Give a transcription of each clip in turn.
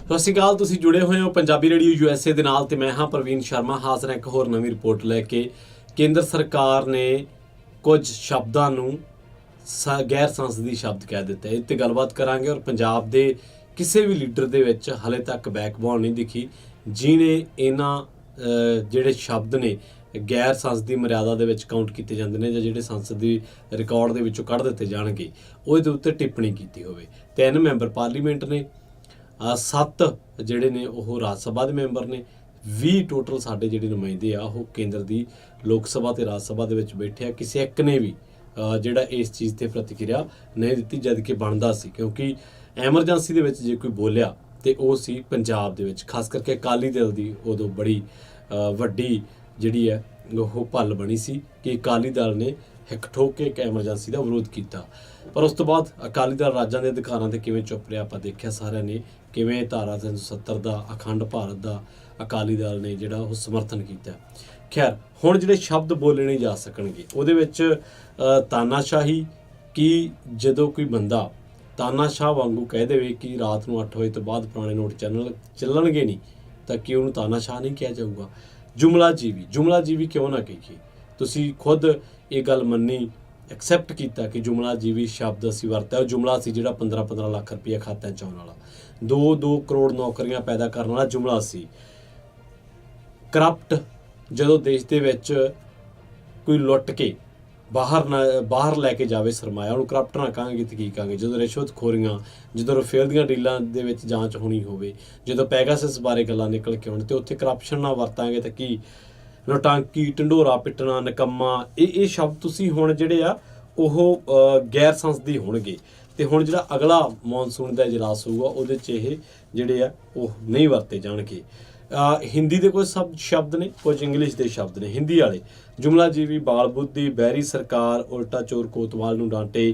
ਸਤਿ ਸ਼੍ਰੀ ਅਕਾਲ। ਤੁਸੀਂ ਜੁੜੇ ਹੋਏ ਹੋ ਪੰਜਾਬੀ ਰੇਡੀਓ USA ਦੇ ਨਾਲ ਤੇ ਮੈਂ ਹਾਂ ਪ੍ਰਵੀਨ ਸ਼ਰਮਾ। ਹਾਜ਼ਰ ਹਾਂ ਇੱਕ ਹੋਰ ਨਵੀਂ ਰਿਪੋਰਟ ਲੈ ਕੇ। ਕੇਂਦਰ ਸਰਕਾਰ ਨੇ ਕੁਝ ਸ਼ਬਦਾਂ ਨੂੰ ਗੈਰ ਸੰਸਦੀ ਸ਼ਬਦ ਕਹਿ ਦਿੱਤਾ। ਇਹ ਤੇ ਗੱਲਬਾਤ ਕਰਾਂਗੇ। ਔਰ ਪੰਜਾਬ ਦੇ ਕਿਸੇ ਵੀ ਲੀਡਰ ਦੇ ਵਿੱਚ ਹਾਲੇ ਤੱਕ ਬੈਕਬੋਨ ਨਹੀਂ ਦਿਖੀ ਜਿਹਨੇ ਇਹਨਾਂ ਜਿਹੜੇ ਸ਼ਬਦ ਨੇ ਗੈਰ ਸੰਸਦੀ ਮਰਿਆਦਾ ਦੇ ਵਿੱਚ ਕਾਊਂਟ ਕੀਤੇ ਜਾਂਦੇ ਨੇ ਜਾਂ ਜਿਹੜੇ ਸੰਸਦ ਦੀ ਰਿਕਾਰਡ ਦੇ ਵਿੱਚੋਂ ਕੱਢ ਦਿੱਤੇ ਜਾਣਗੇ ਉਹਦੇ ਉੱਤੇ ਟਿੱਪਣੀ ਕੀਤੀ ਹੋਵੇ। 3 ਮੈਂਬਰ ਪਾਰਲੀਮੈਂਟ ਨੇ, 7 ਜਿਹੜੇ ਨੇ ਉਹ ਰਾਜ ਸਭਾ ਦੇ ਮੈਂਬਰ ਨੇ, 20 ਟੋਟਲ ਸਾਡੇ ਜਿਹੜੇ ਨੁਮਾਇੰਦੇ ਆ ਉਹ ਕੇਂਦਰ ਦੀ ਲੋਕ ਸਭਾ ਤੇ ਰਾਜ ਸਭਾ ਦੇ ਵਿੱਚ ਬੈਠੇ ਆ। ਕਿਸੇ ਇੱਕ ਨੇ ਵੀ ਜਿਹੜਾ ਇਸ ਚੀਜ਼ ਤੇ ਪ੍ਰਤੀਕਿਰਿਆ ਨਹੀਂ ਦਿੱਤੀ, ਜਦ ਕਿ ਬਣਦਾ ਸੀ, ਕਿਉਂਕਿ ਐਮਰਜੈਂਸੀ ਦੇ ਵਿੱਚ ਜੇ ਕੋਈ ਬੋਲਿਆ ਤੇ ਉਹ ਸੀ ਪੰਜਾਬ ਦੇ ਵਿੱਚ। ਖਾਸ ਕਰਕੇ ਅਕਾਲੀ ਦਲ ਦੀ ਉਦੋਂ ਬੜੀ ਵੱਡੀ ਜਿਹੜੀ ਹੈ ਉਹ ਭੱਲ ਬਣੀ ਸੀ ਕਿ ਅਕਾਲੀ ਦਲ ਨੇ ਹਿੱਕ ਠੋਕ ਕੇ ਇੱਕ ਐਮਰਜੈਂਸੀ ਦਾ ਵਿਰੋਧ ਕੀਤਾ। ਪਰ ਉਸ ਤੋਂ ਬਾਅਦ ਅਕਾਲੀ ਦਲ ਰਾਜਾਂ ਦੇ ਅਧਿਕਾਰਾਂ ਤੇ ਕਿਵੇਂ ਚੁੱਪ ਰਿਹਾ ਆਪਾਂ ਦੇਖਿਆ ਸਾਰਿਆਂ ਨੇ, ਕਿਵੇਂ ਧਾਰਾ 370 ਦਾ ਅਖੰਡ ਭਾਰਤ ਦਾ ਅਕਾਲੀ ਦਲ ਨੇ ਜਿਹੜਾ ਉਹ ਸਮਰਥਨ ਕੀਤਾ। ਖੈਰ, ਹੁਣ ਜਿਹੜੇ ਸ਼ਬਦ ਬੋਲੇ ਨਹੀਂ ਜਾ ਸਕਣਗੇ ਉਹਦੇ ਵਿੱਚ ਤਾਨਾਸ਼ਾਹੀ, ਕਿ ਜਦੋਂ ਕੋਈ ਬੰਦਾ ਤਾਨਾਸ਼ਾਹ ਵਾਂਗੂ ਕਹਿ ਦੇਵੇ ਕਿ ਰਾਤ ਨੂੰ 8 ਵਜੇ ਤੋਂ ਬਾਅਦ ਪੁਰਾਣੇ ਨੋਟ ਚੱਲਣਗੇ ਨਹੀਂ ਤਾਂ ਕਿ ਉਹਨੂੰ ਤਾਨਾਸ਼ਾਹ ਨਹੀਂ ਕਿਹਾ ਜਾਊਗਾ। ਜੁਮਲਾਜੀਵੀ ਕਿਉਂ ਨਾ ਕਹੀਏ। ਤੁਸੀਂ ਖੁਦ ਇਹ ਗੱਲ ਮੰਨੀ, ਐਕਸੈਪਟ ਕੀਤਾ ਕਿ ਜੁਮਲਾਜੀਵੀ ਸ਼ਬਦ ਅਸੀਂ ਵਰਤਿਆ। ਉਹ ਜੁਮਲਾ ਸੀ ਜਿਹੜਾ 15-15 ਲੱਖ ਰੁਪਈਆ ਖਾਤਿਆਂ 'ਚ ਆਉਣ ਵਾਲਾ, 2-2 ਕਰੋੜ ਨੌਕਰੀਆਂ ਪੈਦਾ ਕਰਨ ਵਾਲਾ ਜੁਮਲਾ ਸੀ। ਕਰਪਟ, ਜਦੋਂ ਦੇਸ਼ ਦੇ ਵਿੱਚ ਕੋਈ ਲੁੱਟ ਕੇ ਬਾਹਰ ਲੈ ਕੇ ਜਾਵੇ ਸਰਮਾਇਆ, ਉਹਨੂੰ ਕਰਪਟ ਨਾ ਕਹਾਂਗੇ ਤੇ ਕੀ ਕਹਾਂਗੇ। ਜਦੋਂ ਰਿਸ਼ਵਤਖੋਰੀਆਂ, ਜਦੋਂ ਰਫੇਲ ਦੀਆਂ ਡੀਲਾਂ ਦੇ ਵਿੱਚ ਜਾਂਚ ਹੋਣੀ ਹੋਵੇ, ਜਦੋਂ ਪੈਗਾਸਸ ਬਾਰੇ ਗੱਲਾਂ ਨਿਕਲ ਕੇ ਆਉਣ ਤੇ ਉੱਥੇ ਕਰਪਸ਼ਨ ਨਾ ਵਰਤਾਂਗੇ ਤਾਂ ਕੀ ਨੋਟਾਂਕੀ, ਢੰਡੋਰਾ ਪਿੱਟਣਾ, ਨਿਕੰਮਾ, ਇਹ ਸ਼ਬਦ ਤੁਸੀਂ ਹੁਣ ਜਿਹੜੇ ਆ ਉਹ ਗੈਰ ਸੰਸਦੀ ਹੋਣਗੇ। ਤੇ ਹੁਣ ਜਿਹੜਾ ਅਗਲਾ ਮੌਨਸੂਨ ਦਾ ਇਜਲਾਸ ਹੋਊਗਾ ਉਹਦੇ 'ਚ ਇਹ ਜਿਹੜੇ ਆ ਉਹ ਨਹੀਂ ਵਰਤੇ ਜਾਣਗੇ। ਹਿੰਦੀ ਦੇ ਕੁਝ ਸ਼ਬਦ ਨੇ, ਕੁਝ ਇੰਗਲਿਸ਼ ਦੇ ਸ਼ਬਦ ਨੇ। ਹਿੰਦੀ ਵਾਲੇ ਜੁਮਲਾਜੀਵੀ, ਬਾਲ ਬੁੱਧੀ, ਬਹਿਰੀ ਸਰਕਾਰ, ਉਲਟਾ ਚੋਰ ਕੋਤਵਾਲ ਨੂੰ ਡਾਂਟੇ,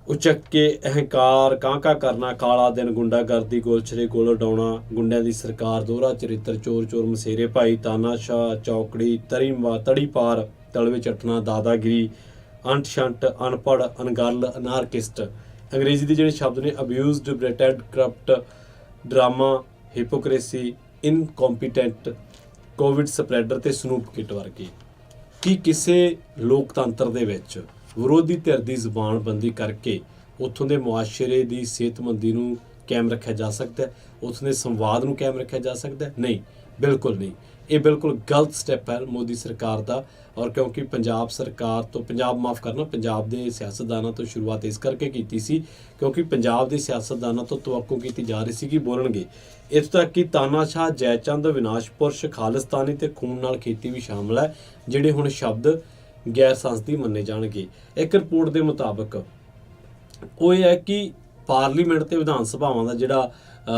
ਉਚਕ ਕੇ ਅਹੰਕਾਰ, ਕਾਂਕਾ ਕਰਨਾ, ਕਾਲਾ ਦਿਨ, ਗੁੰਡਾਗਰਦੀ, ਗੋਲਛਰੇ ਗੋਲ ਉਡਾਉਣਾ, ਗੁੰਡਿਆਂ ਦੀ ਸਰਕਾਰ, ਦੋਹਰਾ ਚਰਿੱਤਰ, ਚੋਰ ਮਸੇਰੇ ਭਾਈ, ਤਾਨਾਸ਼ਾਹ, ਚੌਕੜੀ, ਤੜੀ ਪਾਰ, ਤਲਵੇ ਚੱਟਣਾ, ਦਾਦਾਗਿਰੀ, ਅੰਟ ਸ਼ੰਟ, ਅਨਪੜ੍ਹ, ਅਨਗਲ, ਅਨਾਰਕਿਸਟ। ਅੰਗਰੇਜ਼ੀ ਦੇ ਜਿਹੜੇ ਸ਼ਬਦ ਨੇ ਅਬਿਊਜ਼ਡ, ਬ੍ਰੇਟਡ, ਕਰਪਟ, ਡਰਾਮਾ, ਹਿਪੋਕ੍ਰੇਸੀ, ਇਨਕੰਪੀਟੈਂਟ, ਕੋਵਿਡ ਸਪਰੈਡਰ ਤੇ ਸਨੂਪ ਕਿਟ ਵਰਗੇ। ਕੀ ਕਿਸੇ ਲੋਕਤੰਤਰ ਦੇ ਵਿੱਚ ਵਿਰੋਧੀ ਧਿਰ ਦੀ ਜ਼ੁਬਾਨਬੰਦੀ ਕਰਕੇ ਉੱਥੋਂ ਦੇ ਮੁਆਸ਼ਰੇ ਦੀ ਸਿਹਤਮੰਦੀ ਨੂੰ ਕਾਇਮ ਰੱਖਿਆ ਜਾ ਸਕਦਾ ਹੈ? ਉੱਥੋਂ ਦੇ ਸੰਵਾਦ ਨੂੰ ਕਾਇਮ ਰੱਖਿਆ ਜਾ ਸਕਦਾ ਹੈ? ਨਹੀਂ, ਬਿਲਕੁਲ ਨਹੀਂ। ਇਹ ਬਿਲਕੁਲ ਗਲਤ ਸਟੈਪ ਹੈ ਮੋਦੀ ਸਰਕਾਰ ਦਾ। ਔਰ ਕਿਉਂਕਿ ਪੰਜਾਬ ਦੇ ਸਿਆਸਤਦਾਨਾਂ ਤੋਂ ਸ਼ੁਰੂਆਤ ਇਸ ਕਰਕੇ ਕੀਤੀ ਸੀ ਕਿਉਂਕਿ ਪੰਜਾਬ ਦੇ ਸਿਆਸਤਦਾਨਾਂ ਤੋਂ ਤਵੱਕੋ ਕੀਤੀ ਜਾ ਰਹੀ ਸੀ ਕਿ ਬੋਲਣਗੇ। ਇੱਥੋਂ ਤੱਕ ਕਿ ਤਾਨਾਸ਼ਾਹ, ਜੈਚੰਦ, ਵਿਨਾਸ਼ ਪੁਰਸ਼, ਖਾਲਿਸਤਾਨੀ ਤੇ ਖੂਨ ਨਾਲ ਖੇਤੀ ਵੀ ਸ਼ਾਮਲ ਹੈ, ਜਿਹੜੇ ਹੁਣ ਸ਼ਬਦ ਗੈਰ ਸੰਸਦੀ ਮੰਨੇ ਜਾਣਗੇ। ਇੱਕ ਰਿਪੋਰਟ ਦੇ ਮੁਤਾਬਕ ਉਹ ਇਹ ਹੈ ਕਿ ਪਾਰਲੀਮੈਂਟ ਤੇ ਵਿਧਾਨ ਸਭਾਵਾਂ ਦਾ ਜਿਹੜਾ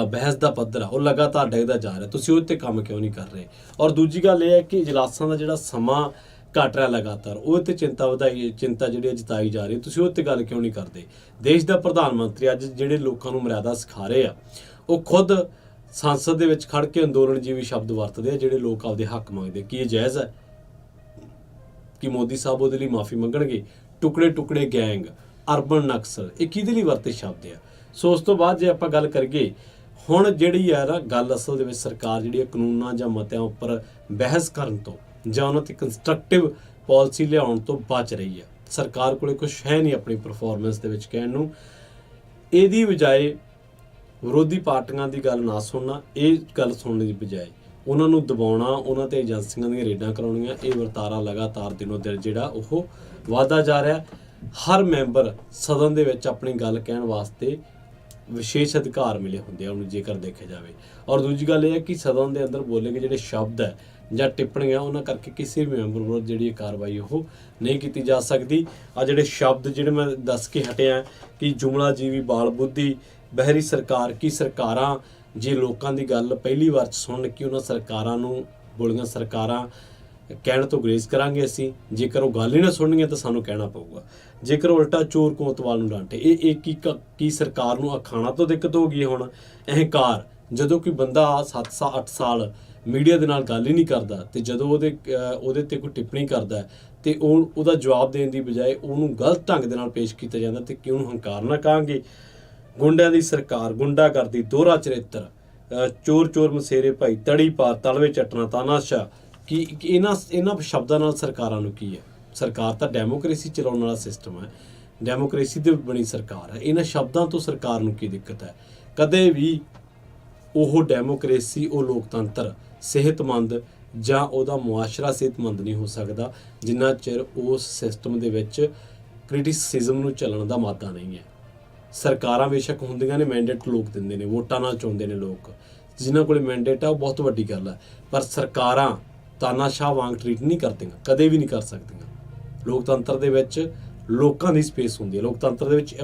ਬਹਿਸ ਦਾ ਪੱਧਰ ਆ ਉਹ ਲਗਾਤਾਰ ਡਿੱਗਦਾ ਜਾ ਰਿਹਾ। ਤੁਸੀਂ ਉਹਦੇ 'ਤੇ ਕੰਮ ਕਿਉਂ ਨਹੀਂ ਕਰ ਰਹੇ? ਔਰ ਦੂਜੀ ਗੱਲ ਇਹ ਹੈ ਕਿ ਇਜਲਾਸਾਂ ਦਾ ਜਿਹੜਾ ਸਮਾਂ ਘਟ ਰਿਹਾ ਲਗਾਤਾਰ, ਉਹਦੇ 'ਤੇ ਚਿੰਤਾ ਜਿਹੜੀ ਜਤਾਈ ਜਾ ਰਹੀ, ਤੁਸੀਂ ਉਹਦੇ 'ਤੇ ਗੱਲ ਕਿਉਂ ਨਹੀਂ ਕਰਦੇ? ਦੇਸ਼ ਦਾ ਪ੍ਰਧਾਨ ਮੰਤਰੀ ਅੱਜ ਜਿਹੜੇ ਲੋਕਾਂ ਨੂੰ ਮਰਿਆਦਾ ਸਿਖਾ ਰਹੇ ਆ, ਉਹ ਖੁਦ ਸੰਸਦ ਦੇ ਵਿੱਚ ਖੜ ਕੇ ਅੰਦੋਲਨ ਜੀਵੀ ਸ਼ਬਦ ਵਰਤਦੇ ਆ ਜਿਹੜੇ ਲੋਕ ਆਪਦੇ ਹੱਕ ਮੰਗਦੇ। ਕੀ ਇਹ ਜਾਇਜ਼ ਹੈ ਕਿ ਮੋਦੀ ਸਾਹਿਬ ਉਹਦੇ ਲਈ ਮਾਫੀ ਮੰਗਣਗੇ? ਟੁਕੜੇ ਗੈਂਗ, ਅਰਬਨ ਨਕਸਲ, ਇਹ ਕਿਹਦੇ ਲਈ ਵਰਤੇ ਸ਼ਬਦ ਆ? ਸੋ ਉਸ ਤੋਂ ਬਾਅਦ ਜੇ ਆਪਾਂ ਗੱਲ ਕਰੀਏ, ਹੁਣ ਜਿਹੜੀ ਹੈ ਨਾ ਗੱਲ ਅਸਲ ਦੇ ਵਿੱਚ ਸਰਕਾਰ ਜਿਹੜੀ ਹੈ ਕਾਨੂੰਨਾਂ ਜਾਂ ਮਤਿਆਂ ਉੱਪਰ ਬਹਿਸ ਕਰਨ ਤੋਂ ਜਾਂ ਉਹਨਾਂ 'ਤੇ ਕੰਸਟਰਕਟਿਵ ਪਾਲਿਸੀ ਲਿਆਉਣ ਤੋਂ ਬਚ ਰਹੀ ਹੈ। ਸਰਕਾਰ ਕੋਲੇ ਕੁਛ ਹੈ ਨਹੀਂ ਆਪਣੀ ਪਰਫਾਰਮੈਂਸ ਦੇ ਵਿੱਚ ਕਹਿਣ ਨੂੰ। ਇਹਦੀ ਬਜਾਏ ਵਿਰੋਧੀ ਪਾਰਟੀਆਂ ਦੀ ਗੱਲ ਨਾ ਸੁਣਨਾ, ਇਹ ਗੱਲ ਸੁਣਨ ਦੀ ਬਜਾਏ ਉਹਨਾਂ ਨੂੰ ਦਬਾਉਣਾ, ਉਹਨਾਂ 'ਤੇ ਏਜੰਸੀਆਂ ਦੀਆਂ ਰੇਡਾਂ ਕਰਾਉਣੀਆਂ, ਇਹ ਵਰਤਾਰਾ ਲਗਾਤਾਰ ਦਿਨੋਂ ਦਿਨ ਜਿਹੜਾ ਉਹ ਵੱਧਦਾ ਜਾ ਰਿਹਾ। ਹਰ ਮੈਂਬਰ ਸਦਨ ਦੇ ਵਿੱਚ ਆਪਣੀ ਗੱਲ ਕਹਿਣ ਵਾਸਤੇ ਵਿਸ਼ੇਸ਼ ਅਧਿਕਾਰ ਮਿਲੇ ਹੁੰਦੇ ਆ ਉਹਨੂੰ, ਜੇਕਰ ਦੇਖਿਆ ਜਾਵੇ। ਔਰ ਦੂਜੀ ਗੱਲ ਇਹ ਹੈ ਕਿ ਸਦਨ ਦੇ ਅੰਦਰ ਬੋਲੇ ਗਏ ਜਿਹੜੇ ਸ਼ਬਦ ਹੈ ਜਾਂ ਟਿੱਪਣੀਆਂ, ਉਹਨਾਂ ਕਰਕੇ ਕਿਸੇ ਵੀ ਮੈਂਬਰ ਵਿਰੁੱਧ ਜਿਹੜੀ ਕਾਰਵਾਈ ਉਹ ਨਹੀਂ ਕੀਤੀ ਜਾ ਸਕਦੀ। ਆ ਜਿਹੜੇ ਸ਼ਬਦ ਜਿਹੜੇ ਮੈਂ ਦੱਸ ਕੇ ਹਟਿਆ ਕਿ ਜੁਮਲਾਜੀਵੀ, ਬਾਲ ਬੁੱਧੀ, ਬਹਿਰੀ ਸਰਕਾਰ, ਕੀ ਸਰਕਾਰਾਂ ਜੇ ਲੋਕਾਂ ਦੀ ਗੱਲ ਪਹਿਲੀ ਵਾਰ 'ਚ ਸੁਣਨ ਕਿ ਉਹਨਾਂ ਸਰਕਾਰਾਂ ਨੂੰ ਬੋਲੀਆਂ ਸਰਕਾਰਾਂ ਕਹਿਣ ਤੋਂ ਗੁਰੇਜ਼ ਕਰਾਂਗੇ ਅਸੀਂ? ਜੇਕਰ ਉਹ ਗੱਲ ਹੀ ਨਾ ਸੁਣਨਗੀਆਂ ਤਾਂ ਸਾਨੂੰ ਕਹਿਣਾ ਪਊਗਾ। ਜੇਕਰ ਉਲਟਾ ਚੋਰ ਕੋਤਵਾਲ ਨੂੰ ਡਾਂਟੇ, ਇਹ ਕੀ ਸਰਕਾਰ ਨੂੰ ਅਖਾਣਾ ਤੋਂ ਦਿੱਕਤ ਹੋ ਗਈ? ਹੁਣ ਅਹੰਕਾਰ, ਜਦੋਂ ਕੋਈ ਬੰਦਾ 7-8 ਸਾਲ ਮੀਡੀਆ ਦੇ ਨਾਲ ਗੱਲ ਹੀ ਨਹੀਂ ਕਰਦਾ ਤੇ ਜਦੋਂ ਉਹਦੇ 'ਤੇ ਕੋਈ ਟਿੱਪਣੀ ਕਰਦਾ ਤੇ ਉਹਦਾ ਜਵਾਬ ਦੇਣ ਦੀ ਬਜਾਏ ਉਹਨੂੰ ਗਲਤ ਢੰਗ ਦੇ ਨਾਲ ਪੇਸ਼ ਕੀਤਾ ਜਾਂਦਾ ਤੇ ਕਿ ਉਹਨੂੰ ਹੰਕਾਰ ਨਾ ਕਹਾਂਗੇ? ਗੁੰਡਿਆਂ ਦੀ ਸਰਕਾਰ, ਗੁੰਡਾਗਰਦੀ, ਦੋਹਰਾ ਚਰਿੱਤਰ, ਚੋਰ ਚੋਰ ਮਸੇਰੇ ਭਾਈ, ਤੜੀ ਪਾਰ, ਤਲਵੇ ਚੱਟਣਾ, ਤਾਨਾਸ਼ਾਹ, ਕਿ ਇਹਨਾਂ ਸ਼ਬਦਾਂ ਨਾਲ ਸਰਕਾਰਾਂ ਨੂੰ ਕੀ ਹੈ? ਸਰਕਾਰ ਤਾਂ ਡੈਮੋਕ੍ਰੇਸੀ ਚਲਾਉਣ ਵਾਲਾ ਸਿਸਟਮ ਹੈ, ਡੈਮੋਕ੍ਰੇਸੀ ਤੇ ਬਣੀ ਸਰਕਾਰ ਹੈ। ਇਹਨਾਂ ਸ਼ਬਦਾਂ ਤੋਂ ਸਰਕਾਰ ਨੂੰ ਕੀ ਦਿੱਕਤ ਹੈ? ਕਦੇ ਵੀ ਉਹ ਡੈਮੋਕ੍ਰੇਸੀ, ਉਹ ਲੋਕਤੰਤਰ ਸਿਹਤਮੰਦ ਜਾਂ ਉਹਦਾ ਮੁਆਸ਼ਰਾ ਸਿਹਤਮੰਦ ਨਹੀਂ ਹੋ ਸਕਦਾ ਜਿੰਨਾ ਚਿਰ ਉਸ ਸਿਸਟਮ ਦੇ ਵਿੱਚ ਕ੍ਰਿਟਿਸਿਜ਼ਮ ਨੂੰ ਚੱਲਣ ਦਾ ਮਾਦਾ ਨਹੀਂ ਹੈ। ਸਰਕਾਰਾਂ ਬੇਸ਼ੱਕ ਹੁੰਦੀਆਂ ਨੇ, ਮੈਂਡੇਟ ਲੋਕ ਦਿੰਦੇ ਨੇ, ਵੋਟਾਂ ਨਾਲ ਚੁਣਦੇ ਨੇ ਲੋਕ, ਜਿਨ੍ਹਾਂ ਕੋਲ ਮੈਂਡੇਟ ਆ ਉਹ ਬਹੁਤ ਵੱਡੀ ਗੱਲ ਹੈ, ਪਰ ਸਰਕਾਰਾਂ ਤਾਨਾਸ਼ਾਹ ਵਾਂਗ ਟਰੀਟ ਨਹੀਂ ਕਰਦੀਆਂ, ਕਦੇ ਵੀ ਨਹੀਂ ਕਰ ਸਕਦੀਆਂ। ਲੋਕਤੰਤਰ ਦੇ ਵਿੱਚ ਲੋਕਾਂ ਦੀ ਸਪੇਸ ਹੁੰਦੀ ਹੈ, ਲੋਕਤੰਤਰ ਦੇ ਵਿੱਚ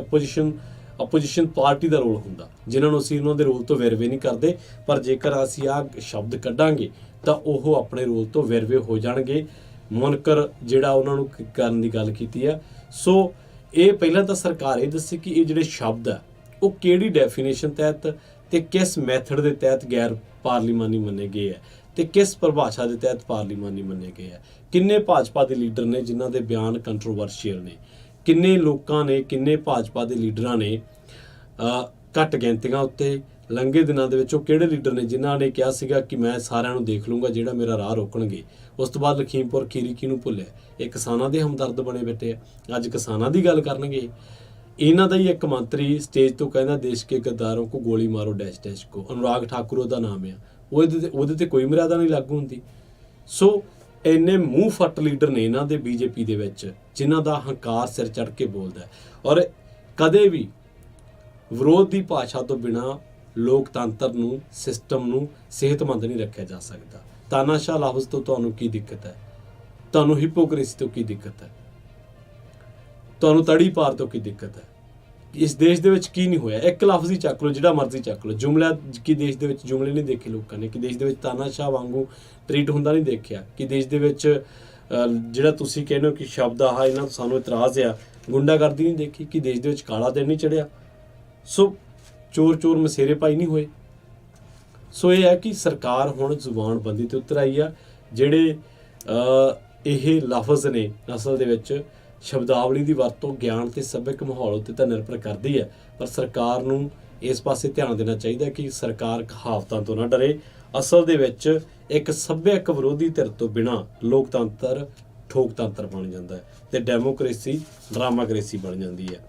ਆਪੋਜੀਸ਼ਨ ਪਾਰਟੀ ਦਾ ਰੋਲ ਹੁੰਦਾ, ਜਿਨ੍ਹਾਂ ਨੂੰ ਅਸੀਂ ਉਹਨਾਂ ਦੇ ਰੋਲ ਤੋਂ ਵੇਰਵੇ ਨਹੀਂ ਕਰਦੇ, ਪਰ ਜੇਕਰ ਅਸੀਂ ਆਹ ਸ਼ਬਦ ਕੱਢਾਂਗੇ ਤਾਂ ਉਹ ਆਪਣੇ ਰੋਲ ਤੋਂ ਵੇਰਵੇ ਹੋ ਜਾਣਗੇ। ਮੁਨਕਰ ਜਿਹੜਾ ਉਹਨਾਂ ਨੂੰ ਕਰਨ ਦੀ ਗੱਲ ਕੀਤੀ ਹੈ। ਸੋ ਇਹ ਪਹਿਲਾਂ ਤਾਂ ਸਰਕਾਰ ਇਹ ਦੱਸੇ ਕਿ ਇਹ ਜਿਹੜੇ ਸ਼ਬਦ ਆ ਉਹ ਕਿਹੜੀ ਡੈਫੀਨੇਸ਼ਨ ਤਹਿਤ ਤੇ ਕਿਸ ਮੈਥਡ ਦੇ ਤਹਿਤ ਗੈਰ ਪਾਰਲੀਮਾਨੀ ਮੰਨੇ ਗਏ ਹੈ ਤੇ ਕਿਸ ਪਰਿਭਾਸ਼ਾ ਦੇ ਤਹਿਤ ਪਾਰਲੀਮਾਨੀ ਮੰਨੇ ਗਏ ਹੈ। ਕਿੰਨੇ ਭਾਜਪਾ ਦੇ ਲੀਡਰ ਨੇ ਜਿਨ੍ਹਾਂ ਦੇ ਬਿਆਨ ਕੰਟਰੋਵਰਸ਼ੀਅਲ ਨੇ? ਕਿੰਨੇ ਲੋਕਾਂ ਨੇ, ਕਿੰਨੇ ਭਾਜਪਾ ਦੇ ਲੀਡਰਾਂ ਨੇ ਘੱਟ ਗਿਣਤੀਆਂ ਉੱਤੇ ਲੰਘੇ ਦਿਨਾਂ ਦੇ ਵਿੱਚ ਉਹ ਕਿਹੜੇ ਲੀਡਰ ਨੇ ਜਿਨ੍ਹਾਂ ਨੇ ਕਿਹਾ ਸੀਗਾ ਕਿ ਮੈਂ ਸਾਰਿਆਂ ਨੂੰ ਦੇਖ ਲੂੰਗਾ ਜਿਹੜਾ ਮੇਰਾ ਰਾਹ ਰੋਕਣਗੇ? ਉਸ ਤੋਂ ਬਾਅਦ ਲਖੀਮਪੁਰ ਖੀਰੀ ਕਿਹਨੂੰ ਭੁੱਲਿਆ? ਇਹ ਕਿਸਾਨਾਂ ਦੇ ਹਮਦਰਦ ਬਣੇ ਬੈਠੇ ਆ, ਅੱਜ ਕਿਸਾਨਾਂ ਦੀ ਗੱਲ ਕਰਨਗੇ। ਇਹਨਾਂ ਦਾ ਹੀ ਇੱਕ ਮੰਤਰੀ ਸਟੇਜ ਤੋਂ ਕਹਿੰਦਾ ਦੇਸ਼ ਕੇ ਗੱਦਾਰੋਂ ਕੋ ਗੋਲੀ ਮਾਰੋ ਡੈਸ਼ ਡੈਸ਼ ਕੋ, ਅਨੁਰਾਗ ਠਾਕੁਰ ਉਹਦਾ ਨਾਮ ਆ, ਉਹਦੇ ਤੇ ਕੋਈ ਮਰਿਆਦਾ ਨਹੀਂ ਲਾਗੂ ਹੁੰਦੀ। ਸੋ ਇੰਨੇ ਮੂੰਹ ਫੱਟ ਲੀਡਰ ਨੇ ਇਹਨਾਂ ਦੇ ਬੀਜੇਪੀ ਦੇ ਵਿੱਚ ਜਿਨ੍ਹਾਂ ਦਾ ਹੰਕਾਰ ਸਿਰ ਚੜ੍ਹ ਕੇ ਬੋਲਦਾ, ਔਰ ਕਦੇ ਵੀ ਵਿਰੋਧ ਦੀ ਭਾਸ਼ਾ ਤੋਂ ਬਿਨਾਂ ਲੋਕਤੰਤਰ ਨੂੰ, ਸਿਸਟਮ ਨੂੰ ਸਿਹਤਮੰਦ ਨਹੀਂ ਰੱਖਿਆ ਜਾ ਸਕਦਾ। ਤਾਨਾਸ਼ਾਹ ਲਫ਼ਜ਼ ਤੋਂ ਤੁਹਾਨੂੰ ਕੀ ਦਿੱਕਤ ਹੈ? ਤੁਹਾਨੂੰ ਹਿਪੋਕ੍ਰੇਸੀ ਤੋਂ ਕੀ ਦਿੱਕਤ ਹੈ? ਤੁਹਾਨੂੰ ਤੜੀ ਪਾਰ ਤੋਂ ਕੀ ਦਿੱਕਤ ਹੈ? ਇਸ ਦੇਸ਼ ਦੇ ਵਿੱਚ ਕੀ ਨਹੀਂ ਹੋਇਆ? ਇੱਕ ਲਫ਼ਜ਼ ਹੀ ਚੱਕ ਲਓ, ਜਿਹੜਾ ਮਰਜ਼ੀ ਚੱਕ ਲਓ। ਜੁਮਲਾ ਕਿ ਦੇਸ਼ ਦੇ ਵਿੱਚ ਜੁਮਲੇ ਨਹੀਂ ਦੇਖੇ ਲੋਕਾਂ ਨੇ, ਕਿ ਦੇਸ਼ ਦੇ ਵਿੱਚ ਤਾਨਾਸ਼ਾਹ ਵਾਂਗੂ ਟਰੀਟ ਹੁੰਦਾ ਨਹੀਂ ਦੇਖਿਆ, ਕਿ ਦੇਸ਼ ਦੇ ਵਿੱਚ ਜਿਹੜਾ ਤੁਸੀਂ ਕਹਿੰਦੇ ਹੋ ਕਿ ਸ਼ਬਦ ਆਹ ਇਹਨਾਂ ਤੋਂ ਸਾਨੂੰ ਇਤਰਾਜ਼ ਆ, ਗੁੰਡਾਗਰਦੀ ਨਹੀਂ ਦੇਖੀ, ਕਿ ਦੇਸ਼ ਦੇ ਵਿੱਚ ਕਾਲਾ ਦਿਨ ਨਹੀਂ ਚੜਿਆ। ਸੋ ਚੋਰ ਚੋਰ ਮਸੇਰੇ ਭਾਈ ਨਹੀਂ ਹੋਏ। ਸੋ ਇਹ ਹੈ ਕਿ ਸਰਕਾਰ ਹੁਣ ਜ਼ੁਬਾਨਬੰਦੀ ਤੇ ਉਤਰ ਆਈ ਆ। ਜਿਹੜੇ ਇਹ ਲਫ਼ਜ਼ ਨੇ ਅਸਲ ਦੇ ਵਿੱਚ ਸ਼ਬਦਾਵਲੀ ਦੀ ਵਰਤੋਂ ਗਿਆਨ ਤੇ ਸੱਭਿਅਕ ਮਾਹੌਲ ਉੱਤੇ ਤਾਂ ਨਿਰਭਰ ਕਰਦੀ ਹੈ, ਪਰ ਸਰਕਾਰ ਨੂੰ ਇਸ ਪਾਸੇ ਧਿਆਨ ਦੇਣਾ ਚਾਹੀਦਾ ਕਿ ਸਰਕਾਰ ਕਹਾਵਤਾਂ ਤੋਂ ਨਾ ਡਰੇ। ਅਸਲ ਦੇ ਵਿੱਚ ਇੱਕ ਸੱਭਿਅਕ ਵਿਰੋਧੀ ਧਿਰ ਤੋਂ ਬਿਨਾਂ ਲੋਕਤੰਤਰ ਠੋਕਤੰਤਰ ਬਣ ਜਾਂਦਾ ਹੈ ਤੇ ਡੈਮੋਕ੍ਰੇਸੀ ਡਰਾਮਾਕ੍ਰੇਸੀ ਬਣ ਜਾਂਦੀ ਹੈ।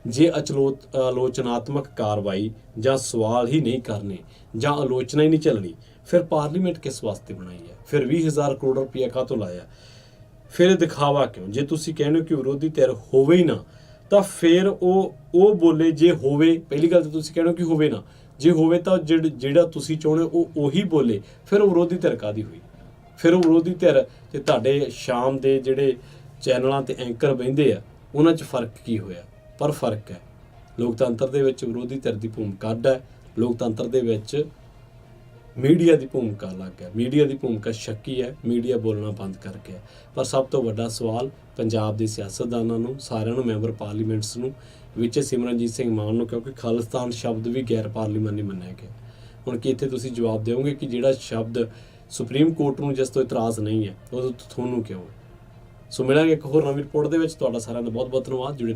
ਜੇ ਆਲੋਚਨਾਤਮਕ ਕਾਰਵਾਈ ਜਾਂ ਸਵਾਲ ਹੀ ਨਹੀਂ ਕਰਨੇ ਜਾਂ ਆਲੋਚਨਾ ਹੀ ਨਹੀਂ ਚੱਲਣੀ, ਫਿਰ ਪਾਰਲੀਮੈਂਟ ਕਿਸ ਵਾਸਤੇ ਬਣਾਈ ਹੈ? ਫਿਰ 20,000 ਕਰੋੜ ਰੁਪਇਆ ਕਾਹਤੋਂ ਲਾਇਆ? ਫਿਰ ਦਿਖਾਵਾ ਕਿਉਂ? ਜੇ ਤੁਸੀਂ ਕਹਿੰਦੇ ਹੋ ਕਿ ਵਿਰੋਧੀ ਧਿਰ ਹੋਵੇ ਹੀ ਨਾ, ਤਾਂ ਫਿਰ ਉਹ ਬੋਲੇ। ਜੇ ਹੋਵੇ, ਪਹਿਲੀ ਗੱਲ ਤਾਂ ਤੁਸੀਂ ਕਹਿੰਦੇ ਹੋ ਕਿ ਹੋਵੇ ਨਾ, ਜੇ ਹੋਵੇ ਤਾਂ ਜਿਹੜਾ ਤੁਸੀਂ ਚਾਹੁੰਦੇ ਉਹ ਉਹੀ ਬੋਲੇ, ਫਿਰ ਉਹ ਵਿਰੋਧੀ ਧਿਰ ਕਾਹਦੀ ਹੋਈ? ਫਿਰ ਉਹ ਵਿਰੋਧੀ ਧਿਰ ਤੇ ਤੁਹਾਡੇ ਸ਼ਾਮ ਦੇ ਜਿਹੜੇ ਚੈਨਲਾਂ ਤੇ ਐਂਕਰ ਬਹਿੰਦੇ ਆ ਉਹਨਾਂ 'ਚ ਫਰਕ ਕੀ ਹੋਇਆ? ਪਰ ਫਰਕ ਹੈ, ਲੋਕਤੰਤਰ ਦੇ ਵਿੱਚ ਵਿਰੋਧੀ ਧਿਰ ਦੀ ਭੂਮਿਕਾ ਅੱਡ ਹੈ, ਲੋਕਤੰਤਰ ਦੇ ਵਿੱਚ ਮੀਡੀਆ ਦੀ ਭੂਮਿਕਾ ਅਲੱਗ ਹੈ। ਮੀਡੀਆ ਦੀ ਭੂਮਿਕਾ ਸ਼ੱਕੀ ਹੈ, ਮੀਡੀਆ ਬੋਲਣਾ ਬੰਦ ਕਰ ਗਿਆ। ਪਰ ਸਭ ਤੋਂ ਵੱਡਾ ਸਵਾਲ ਪੰਜਾਬ ਦੇ ਸਿਆਸਤਦਾਨਾਂ ਨੂੰ, ਸਾਰਿਆਂ ਨੂੰ, ਮੈਂਬਰ ਪਾਰਲੀਮੈਂਟਸ ਨੂੰ, ਵਿੱਚ ਸਿਮਰਨਜੀਤ ਸਿੰਘ ਮਾਨ ਨੂੰ, ਕਿਉਂਕਿ ਖਾਲਿਸਤਾਨ ਸ਼ਬਦ ਵੀ ਗੈਰ ਪਾਰਲੀਮਾਨੀ ਮੰਨਿਆ ਗਿਆ। ਹੁਣ ਕੀ ਇੱਥੇ ਤੁਸੀਂ ਜਵਾਬ ਦਿਓਗੇ ਕਿ ਜਿਹੜਾ ਸ਼ਬਦ ਸੁਪਰੀਮ ਕੋਰਟ ਨੂੰ ਜਿਸ ਤੋਂ ਇਤਰਾਜ਼ ਨਹੀਂ ਹੈ ਉਹ ਤੁਹਾਨੂੰ ਕਿਉਂ ਹੈ? ਸੋ ਮਿਲਾਂਗੇ ਇੱਕ ਹੋਰ ਨਵੀਂ ਰਿਪੋਰਟ ਦੇ ਵਿੱਚ। ਤੁਹਾਡਾ ਸਾਰਿਆਂ ਦਾ ਬਹੁਤ ਬਹੁਤ ਧੰਨਵਾਦ। ਜੁੜੇ